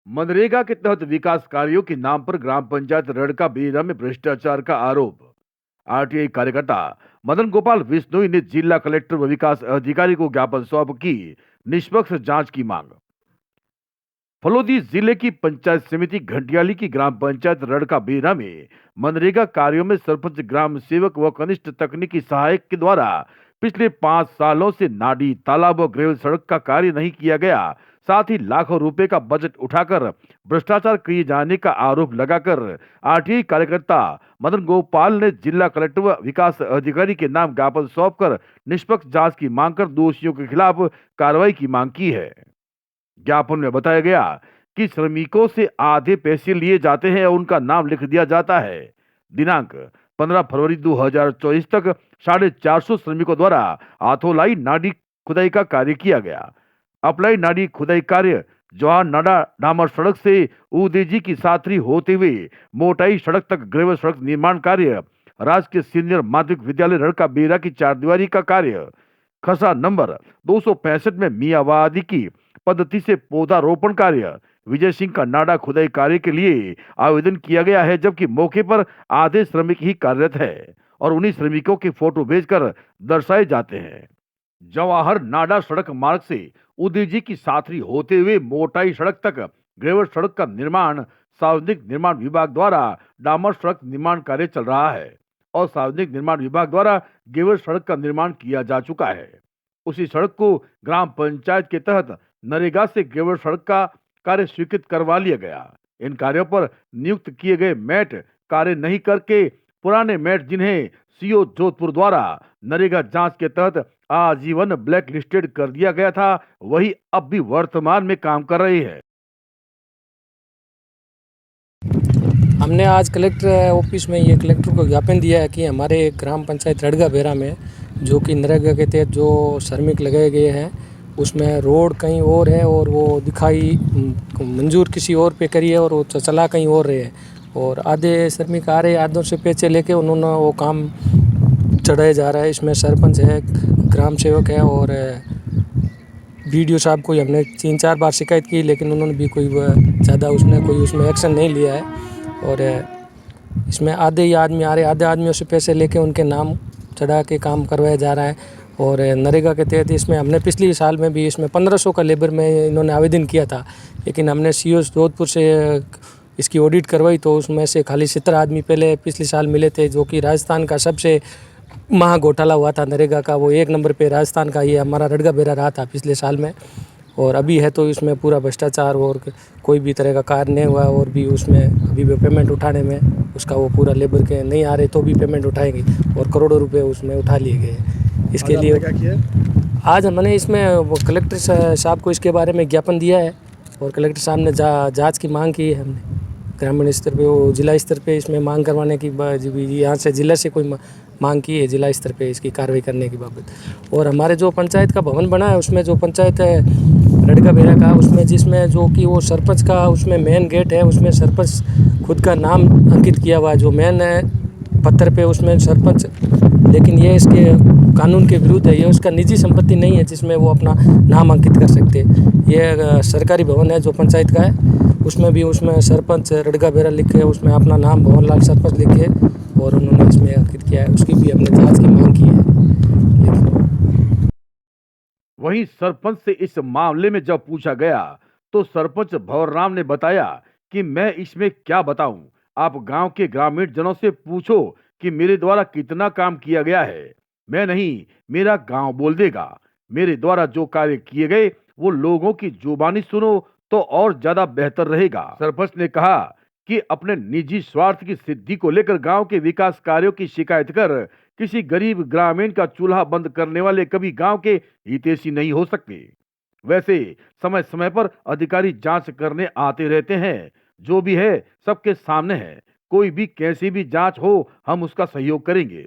मनरेगा के तहत विकास कार्यों के नाम पर ग्राम पंचायत रड़का बेरा में भ्रष्टाचार का आरोप। आरटीआई कार्यकर्ता मदन गोपाल बिश्नोई ने जिला कलेक्टर व विकास अधिकारी को ज्ञापन सौंप की निष्पक्ष जांच की मांग। फलोदी जिले की पंचायत समिति घंटियाली की ग्राम पंचायत रड़का बेरा में मनरेगा कार्यों में सरपंच, ग्राम सेवक व कनिष्ठ तकनीकी सहायक के द्वारा पिछले 5 सालों से नाली, तालाब व ग्रेवल सड़क का कार्य नहीं किया गया। साथ ही लाखों रुपए का बजट उठाकर भ्रष्टाचार किए जाने का आरोप लगाकर आरटीआई कार्यकर्ता मदन गोपाल ने जिला कलेक्टर व विकास अधिकारी के नाम ज्ञापन सौंपकर निष्पक्ष जांच की मांग कर दोषियों के खिलाफ कार्रवाई की मांग की है। ज्ञापन में बताया गया कि श्रमिकों से आधे पैसे लिए जाते हैं और उनका नाम लिख दिया जाता है। दिनांक 15 फरवरी 2024 तक 450 श्रमिकों द्वारा आथोलाई नाडी खुदाई का कार्य किया गया। अप्लाई नाडी खुदाई कार्य जवाहर नाडा डामर सड़क से उदेजी की साथरी होते हुए मोटाई सड़क तक ग्रेवल सड़क निर्माण कार्य, राजकीय सीनियर माध्यमिक विद्यालय रड़का बेरा की 4 दीवारी का कार्य, खसरा नंबर 265 में मियावादी की पद्धति से पौधा रोपण कार्य, विजय सिंह का नाडा खुदाई कार्य के लिए आवेदन किया गया है, जबकि मौके पर आधे श्रमिक ही कार्यरत है और उन्हीं श्रमिकों के फोटो भेजकर दर्शाए जाते हैं। जवाहर नाडा सड़क मार्ग से उदयजी की साथरी होते हुए मोटाई सड़क तक ग्रेवल सड़क का निर्माण सार्वजनिक निर्माण विभाग द्वारा डामर सड़क निर्माण कार्य चल रहा है और सार्वजनिक निर्माण विभाग द्वारा ग्रेवल सड़क का निर्माण किया जा चुका है। उसी सड़क को ग्राम पंचायत के तहत नरेगा से ग्रेवल सड़क का कार्य स्वीकृत करवा लिया गया। इन कार्यों पर नियुक्त किए गए मैट कार्य नहीं करके पुराने मैट, जिन्हें सीओ जोधपुर द्वारा नरेगा जांच के तहत आजीवन ब्लैक लिस्टेड कर दिया गया था, वही अब भी वर्तमान में काम कर रही है। हमने आज कलेक्टर ऑफिस में ये कलेक्टर को ज्ञापन दिया है कि हमारे ग्राम पंचायत रड़का बेरा में जो कि नरेगा के तहत जो श्रमिक लगाए गए हैं उसमें रोड कहीं और है और वो दिखाई मंजूर किसी और पे करी है और वो चला कहीं और रहे हैं और आधे श्रमिक आ रहे हैं, आधों से पैसे लेके उन्होंने वो काम चढ़ाया जा रहा है। इसमें सरपंच है, ग्राम सेवक है और वीडियो साहब को हमने 3-4 बार शिकायत की, लेकिन उन्होंने भी कोई ज़्यादा उसमें एक्शन नहीं लिया है। और इसमें आधे ही आदमी आ रहे, आधे आदमियों से पैसे लेके उनके नाम चढ़ा के काम करवाया जा रहा है। और नरेगा के तहत इसमें हमने पिछले साल में भी इसमें 1500 का लेबर में इन्होंने आवेदन किया था, लेकिन हमने सीओ जोधपुर से इसकी ऑडिट करवाई तो उसमें से खाली 70 आदमी पहले पिछले साल मिले थे, जो कि राजस्थान का सबसे महा घोटाला हुआ था नरेगा का, वो 1 नंबर पे राजस्थान का ये हमारा रड़का बेरा रहा था पिछले साल में। और अभी है तो इसमें पूरा भ्रष्टाचार और कोई भी तरह का कार्य नहीं हुआ और भी उसमें अभी भी पेमेंट उठाने में उसका वो पूरा लेबर के नहीं आ रहे तो भी पेमेंट उठाएंगे और करोड़ों रुपए उसमें उठा लिए गए। इसके लिए क्या किया? आज हमने इसमें कलेक्टर साहब को इसके बारे में ज्ञापन दिया है और कलेक्टर साहब ने जांच की मांग की है। हमने ग्रामीण स्तर पे, वो जिला स्तर पे इसमें मांग करवाने की यहाँ से जिला से कोई मांग की है जिला स्तर पे इसकी कार्रवाई करने की बाबत। और हमारे जो पंचायत का भवन बना है उसमें जो पंचायत है रड़का बेरा का, उसमें जिसमें जो कि वो सरपंच का उसमें मेन गेट है, उसमें सरपंच खुद का नाम अंकित किया हुआ है जो मेन है पत्थर पे उसमें सरपंच, लेकिन ये इसके कानून के विरुद्ध है। ये उसका निजी संपत्ति नहीं है जिसमें वो अपना नाम अंकित कर सकते। ये सरकारी भवन है जो पंचायत का है, उसमें सरपंच रड़का बेरा लिखे, उसमें अपना नाम भवनलाल सरपंच लिखे और उन्होंने इसमें अंकित किया है। उसकी भी हमने जांच की मांग की है। वहीं सरपंच से इस मामले में जब पूछा गया तो सरपंच भंवर राम ने बताया कि मैं इसमें क्या बताऊं, आप गांव के ग्रामीण जनों से पूछो कि मेरे द्वारा कितना काम किया गया है। मैं नहीं, मेरा गांव बोल देगा। मेरे द्वारा जो कार्य किए गए वो लोगों की जुबानी सुनो तो और ज्यादा बेहतर रहेगा। सरपंच ने कहा कि अपने निजी स्वार्थ की सिद्धि को लेकर गांव के विकास कार्यों की शिकायत कर किसी गरीब ग्रामीण का चूल्हा बंद करने वाले कभी गांव के हितैषी नहीं हो सकते। वैसे समय समय पर अधिकारी जांच करने आते रहते हैं, जो भी है सबके सामने है। कोई भी कैसी भी जांच हो हम उसका सहयोग करेंगे।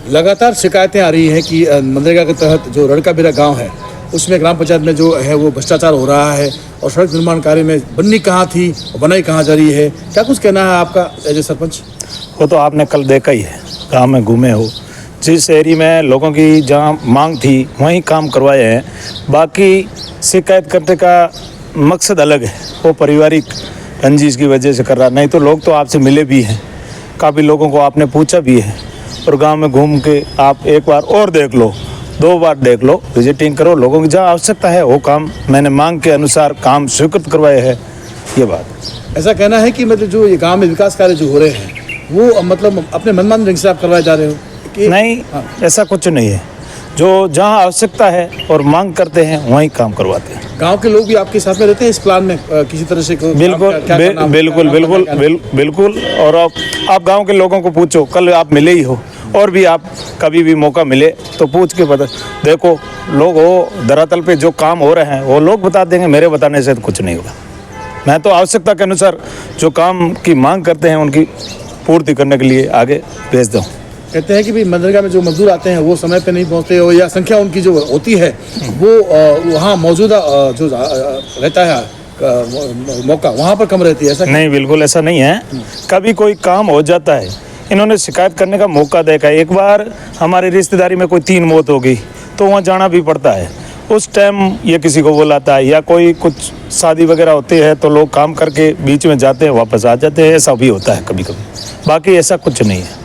लगातार शिकायतें आ रही हैं कि मनरेगा के तहत जो रड़का बेरा गांव है उसमें ग्राम पंचायत में जो है वो भ्रष्टाचार हो रहा है और सड़क निर्माण कार्य में बननी कहाँ थी और बनाई कहाँ जा रही है। क्या कुछ कहना है आपका एज ए सरपंच? वो तो आपने कल देखा ही है, गांव में घूमे हो, जिस एरिया में लोगों की जहाँ मांग थी वहीं काम करवाए हैं। बाकी शिकायत करने का मकसद अलग है, वो पारिवारिक रंजिश की वजह से कर रहा। नहीं तो लोग तो आपसे मिले भी हैं, काफ़ी लोगों को आपने पूछा भी है, और गांव में घूम के आप एक बार और देख लो, 2 बार देख लो, विजिटिंग करो, लोगों की जहाँ आवश्यकता है वो काम मैंने मांग के अनुसार काम स्वीकृत करवाए हैं। ये बात ऐसा कहना है कि मतलब जो ये गांव में विकास कार्य जो हो रहे हैं वो मतलब अपने मनमानी ढंग से आप करवाए जा रहे हो कि नहीं, ऐसा कुछ नहीं है। जो जहाँ आवश्यकता है और मांग करते हैं वहीं काम करवाते हैं। गांव के लोग भी आपके साथ में रहते हैं इस प्लान में किसी तरह से बिल्कुल बिल्कुल बिल्कुल बिल्कुल। और आप गांव के लोगों को पूछो, कल आप मिले ही हो, और भी आप कभी भी मौका मिले तो पूछ के बता देखो, लोग वो धरातल पे जो काम हो रहे हैं वो लोग बता देंगे, मेरे बताने से तो कुछ नहीं होगा। मैं तो आवश्यकता के अनुसार जो काम की मांग करते हैं उनकी पूर्ति करने के लिए आगे भेज दूँ। कहते हैं कि भाई मनरेगा में जो मजदूर आते हैं वो समय पे नहीं पहुंचते हो, या संख्या उनकी जो होती है वो वहाँ मौजूदा जो रहता है मौका वहाँ पर कम रहती है। ऐसा नहीं, बिल्कुल ऐसा नहीं है। कभी कोई काम हो जाता है, इन्होंने शिकायत करने का मौका देखा है। एक बार हमारी रिश्तेदारी में कोई 3 मौत हो गई तो वहाँ जाना भी पड़ता है, उस टाइम ये किसी को बुलाता है, या कोई कुछ शादी वगैरह होती है तो लोग काम करके बीच में जाते हैं वापस आ जाते हैं, ऐसा भी होता है कभी कभी। बाकी ऐसा कुछ नहीं है।